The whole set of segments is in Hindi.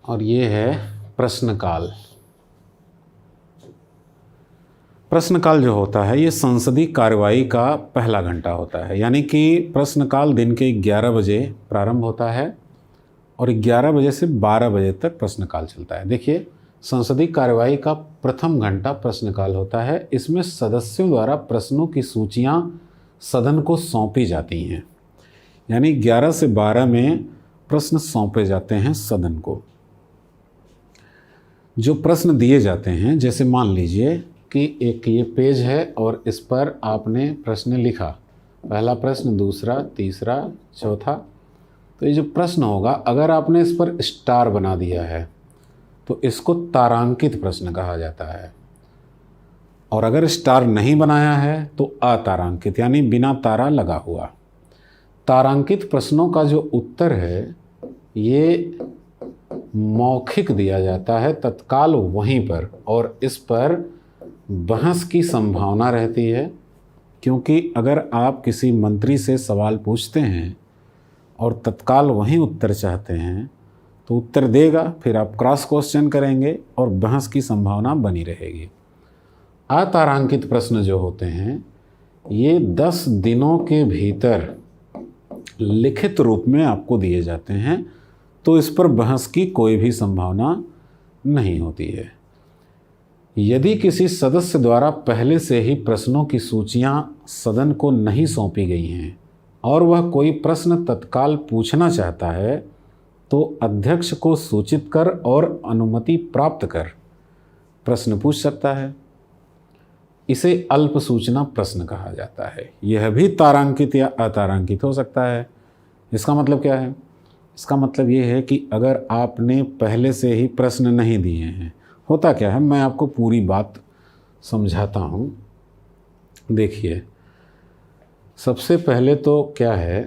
और ये है प्रश्नकाल। प्रश्नकाल जो होता है ये संसदीय कार्यवाही का पहला घंटा होता है, यानी कि प्रश्नकाल दिन के 11 बजे प्रारंभ होता है और 11 बजे से 12 बजे तक प्रश्नकाल चलता है। देखिए, संसदीय कार्यवाही का प्रथम घंटा प्रश्नकाल होता है। इसमें सदस्यों द्वारा प्रश्नों की सूचियां सदन को सौंपी जाती हैं, यानी 11 से 12 में प्रश्न सौंपे जाते हैं सदन को। जो प्रश्न दिए जाते हैं, जैसे मान लीजिए कि एक ये पेज है और इस पर आपने प्रश्न लिखा, पहला प्रश्न, दूसरा, तीसरा, चौथा। तो ये जो प्रश्न होगा, अगर आपने इस पर स्टार बना दिया है तो इसको तारांकित प्रश्न कहा जाता है, और अगर स्टार नहीं बनाया है तो अतारांकित, यानी बिना तारा लगा हुआ। तारांकित प्रश्नों का जो उत्तर है ये मौखिक दिया जाता है तत्काल वहीं पर, और इस पर बहस की संभावना रहती है, क्योंकि अगर आप किसी मंत्री से सवाल पूछते हैं और तत्काल वहीं उत्तर चाहते हैं तो उत्तर देगा, फिर आप क्रॉस क्वेश्चन करेंगे और बहस की संभावना बनी रहेगी। अतारांकित प्रश्न जो होते हैं ये 10 दिनों के भीतर लिखित रूप में आपको दिए जाते हैं, तो इस पर बहस की कोई भी संभावना नहीं होती है। यदि किसी सदस्य द्वारा पहले से ही प्रश्नों की सूचियां सदन को नहीं सौंपी गई हैं और वह कोई प्रश्न तत्काल पूछना चाहता है तो अध्यक्ष को सूचित कर और अनुमति प्राप्त कर प्रश्न पूछ सकता है। इसे अल्प सूचना प्रश्न कहा जाता है। यह भी तारांकित या अतारांकित हो सकता है। इसका मतलब क्या है? इसका मतलब ये है कि अगर आपने पहले से ही प्रश्न नहीं दिए हैं, होता क्या है, मैं आपको पूरी बात समझाता हूँ। देखिए, सबसे पहले तो क्या है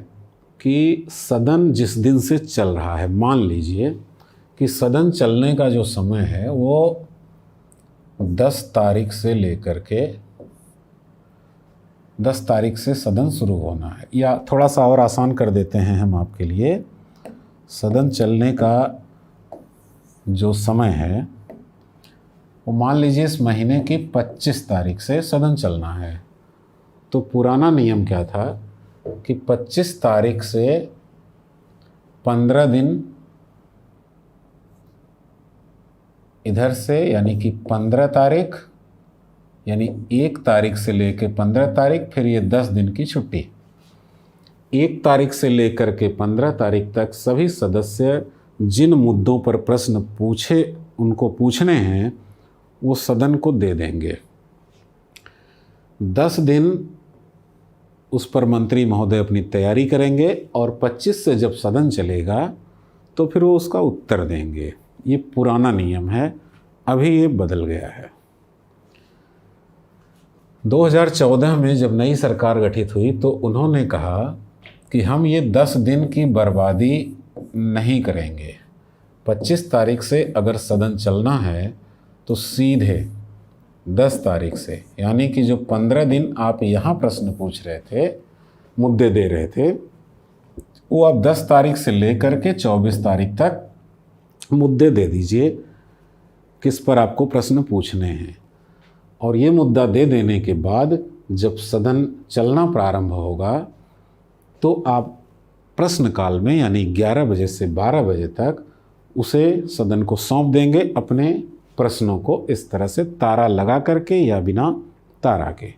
कि सदन जिस दिन से चल रहा है, मान लीजिए कि सदन चलने का जो समय है वो 10 तारीख से लेकर के 10 तारीख से सदन शुरू होना है, या थोड़ा सा और आसान कर देते हैं हम आपके लिए। सदन चलने का जो समय है वो मान लीजिए इस महीने की 25 तारीख से सदन चलना है। तो पुराना नियम क्या था कि 25 तारीख से 15 दिन इधर से, यानी कि 15 तारीख, यानी 1 तारीख से लेकर 15 तारीख, फिर ये 10 दिन की छुट्टी। 1 तारीख से लेकर के 15 तारीख तक सभी सदस्य जिन मुद्दों पर प्रश्न उनको पूछने हैं वो सदन को दे देंगे। 10 दिन उस पर मंत्री महोदय अपनी तैयारी करेंगे और 25 से जब सदन चलेगा तो फिर वो उसका उत्तर देंगे। ये पुराना नियम है, अभी ये बदल गया है। 2014 में जब नई सरकार गठित हुई तो उन्होंने कहा कि हम ये 10 दिन की बर्बादी नहीं करेंगे। 25 तारीख से अगर सदन चलना है तो सीधे 10 तारीख से, यानी कि जो 15 दिन आप यहाँ प्रश्न पूछ रहे थे, मुद्दे दे रहे थे, वो आप 10 तारीख से लेकर के 24 तारीख तक मुद्दे दे दीजिए किस पर आपको प्रश्न पूछने हैं। और ये मुद्दा दे देने के बाद जब सदन चलना प्रारंभ होगा तो आप प्रश्नकाल में, यानी 11 बजे से 12 बजे तक उसे सदन को सौंप देंगे, अपने प्रश्नों को इस तरह से तारा लगा करके या बिना तारा के।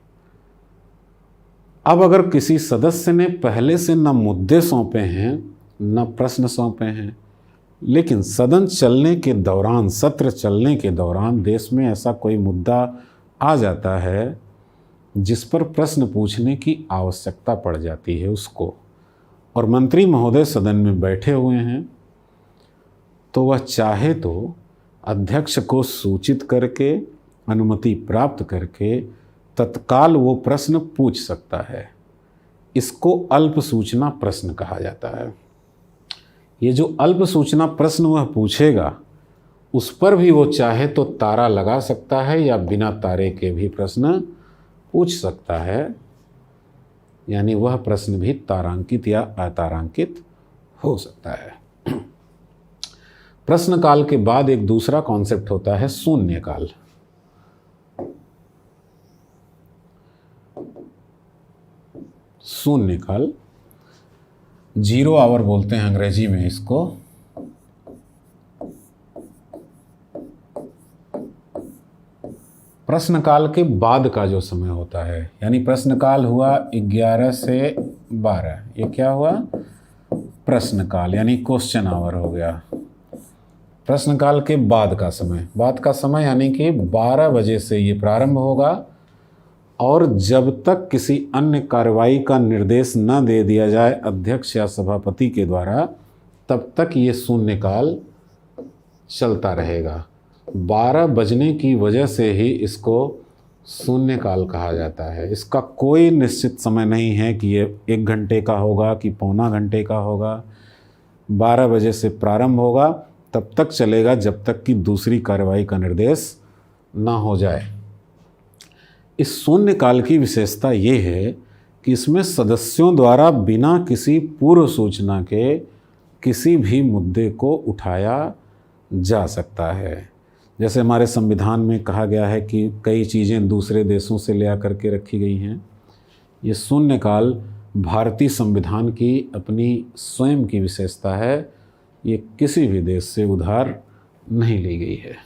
अब अगर किसी सदस्य ने पहले से न मुद्दे सौंपे हैं न प्रश्न सौंपे हैं, लेकिन सदन चलने के दौरान, सत्र चलने के दौरान देश में ऐसा कोई मुद्दा आ जाता है जिस पर प्रश्न पूछने की आवश्यकता पड़ जाती है उसको, और मंत्री महोदय सदन में बैठे हुए हैं, तो वह चाहे तो अध्यक्ष को सूचित करके, अनुमति प्राप्त करके तत्काल वो प्रश्न पूछ सकता है। इसको अल्प सूचना प्रश्न कहा जाता है। ये जो अल्प सूचना प्रश्न वह पूछेगा उस पर भी वो चाहे तो तारा लगा सकता है या बिना तारे के भी प्रश्न पूछ सकता है, यानी वह प्रश्न भी तारांकित या अतारांकित हो सकता है। प्रश्न काल के बाद एक दूसरा कॉन्सेप्ट होता है शून्य काल। शून्य काल, 0 आवर बोलते हैं अंग्रेजी में इसको। प्रश्न काल के बाद का जो समय होता है, यानी प्रश्न काल हुआ 11 से 12, ये क्या हुआ? प्रश्न काल, यानी क्वेश्चन आवर हो गया। प्रश्न काल के बाद का समय, बाद का समय यानी कि 12 बजे से ये प्रारंभ होगा और जब तक किसी अन्य कार्रवाई का निर्देश न दे दिया जाए अध्यक्ष या सभापति के द्वारा, तब तक ये शून्य काल चलता रहेगा। 12 बजने की वजह से ही इसको शून्य काल कहा जाता है। इसका कोई निश्चित समय नहीं है कि ये 1 घंटे का होगा कि पौना घंटे का होगा। 12 बजे से प्रारंभ होगा, तब तक चलेगा जब तक कि दूसरी कार्रवाई का निर्देश ना हो जाए। इस शून्य काल की विशेषता ये है कि इसमें सदस्यों द्वारा बिना किसी पूर्व सूचना के किसी भी मुद्दे को उठाया जा सकता है। जैसे हमारे संविधान में कहा गया है कि कई चीज़ें दूसरे देशों से ले आकर के रखी गई हैं। ये शून्य काल भारतीय संविधान की अपनी स्वयं की विशेषता है, ये किसी भी देश से उधार नहीं ली गई है।